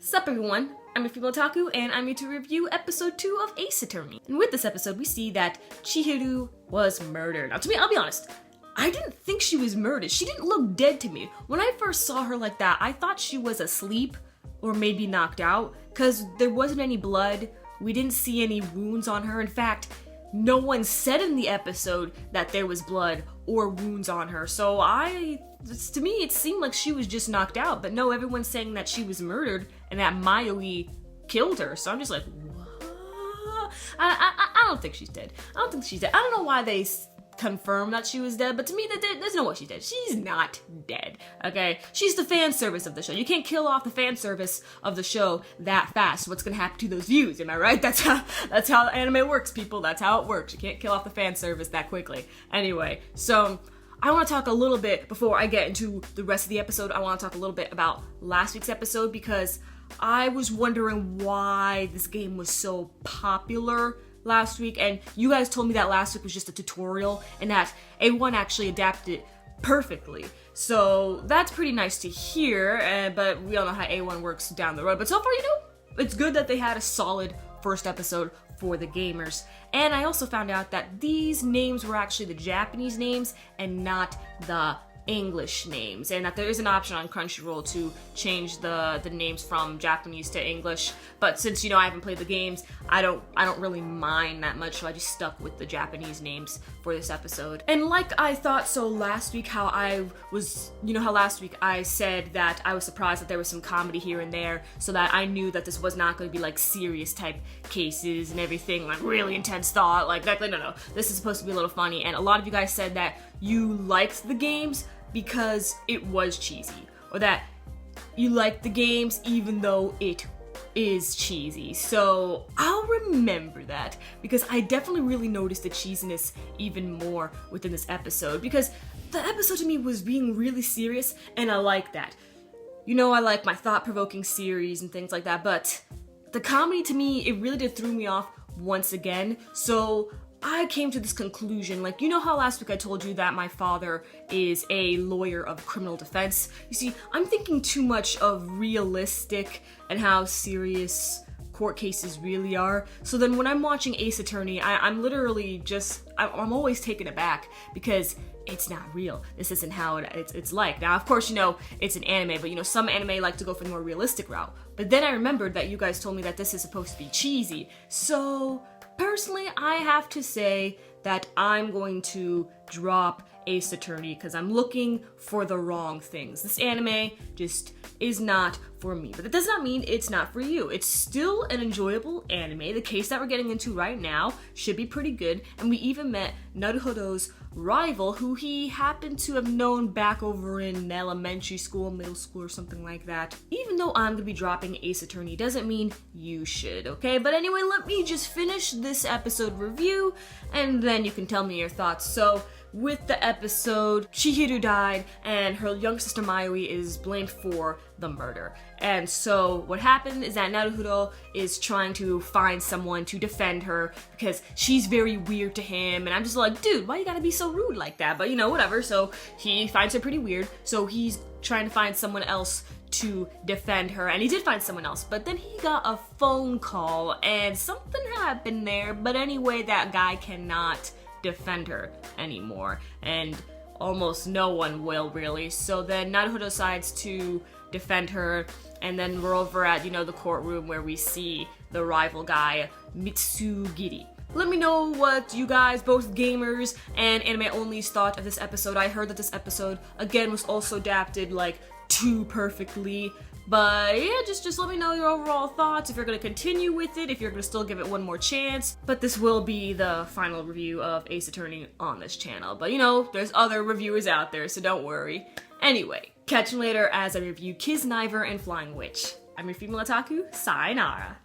Sup everyone, I'm your female otaku, and I'm here to review episode 2 of Ace Attorney. And with this episode, we see that Chihiro was murdered. Now to me, I'll be honest, I didn't think she was murdered. She didn't look dead to me. When I first saw her like that, I thought she was asleep or maybe knocked out, because there wasn't any blood. We didn't see any wounds on her. In fact, no one said in the episode that there was blood or wounds on her. So to me, it seemed like she was just knocked out. But no, everyone's saying that she was murdered and that Mayoi killed her. So I'm just like, what? I don't think she's dead. I don't think she's dead. I don't know why they confirmed that she was dead, but to me, there's no way she's dead. She's not dead, okay? She's the fan service of the show. You can't kill off the fan service of the show that fast. What's gonna happen to those views? Am I right? That's how anime works, people. That's how it works. You can't kill off the fan service that quickly. Anyway, so I want to talk a little bit, before I get into the rest of the episode, I want to talk a little bit about last week's episode, because I was wondering why this game was so popular last week, and you guys told me that last week was just a tutorial and that A1 actually adapted it perfectly. So that's pretty nice to hear, but we all know how A1 works down the road. But so far, it's good that they had a solid first episode for the gamers. And I also found out that these names were actually the Japanese names and not the English names, and that there is an option on Crunchyroll to change the names from Japanese to English. But since I haven't played the games, I don't really mind that much, so I just stuck with the Japanese names for this episode. And like I thought so last week, how last week I said that I was surprised that there was some comedy here and there, so that I knew that this was not going to be like serious type cases and everything, like really intense thought, like no, this is supposed to be a little funny. And a lot of you guys said that you liked the games because it was cheesy, or that you liked the games even though it is cheesy. So I'll remember that, because I definitely really noticed the cheesiness even more within this episode, because the episode to me was being really serious, and I like that. I like my thought-provoking series and things like that, but the comedy to me, it really did throw me off once again. So I came to this conclusion, like, how last week I told you that my father is a lawyer of criminal defense? You see, I'm thinking too much of realistic and how serious court cases really are. So then when I'm watching Ace Attorney, I'm literally I'm always taken aback, because it's not real. This isn't how it's like. Now, of course, it's an anime, but some anime like to go for the more realistic route. But then I remembered that you guys told me that this is supposed to be cheesy. So personally, I have to say that I'm going to drop Ace Attorney, because I'm looking for the wrong things. This anime just is not for me. But that does not mean it's not for you. It's still an enjoyable anime. The case that we're getting into right now should be pretty good. And we even met Naruhodo's rival, who he happened to have known back over in elementary school, middle school, or something like that. Even though I'm gonna be dropping Ace Attorney doesn't mean you should, okay? But anyway, let me just finish this episode review, and then you can tell me your thoughts. So with the episode, Chihiro died, and her younger sister Mayoi is blamed for the murder. And so what happened is that Naruhodo is trying to find someone to defend her, because she's very weird to him, and I'm just like, dude, why you gotta be so rude like that? But whatever. So he finds her pretty weird, so he's trying to find someone else to defend her, and he did find someone else, but then he got a phone call and something happened there. But anyway, that guy cannot defend her anymore, and almost no one will really. So then Naruhodo decides to defend her, and then we're over at the courtroom where we see the rival guy Mitsugiri. Let me know what you guys, both gamers and anime onlys, thought of this episode. I heard that this episode again was also adapted like too perfectly. But yeah, just let me know your overall thoughts, if you're going to continue with it, if you're going to still give it one more chance. But this will be the final review of Ace Attorney on this channel. But there's other reviewers out there, so don't worry. Anyway, catch you later as I review Kiznaiver and Flying Witch. I'm your female otaku, sayonara.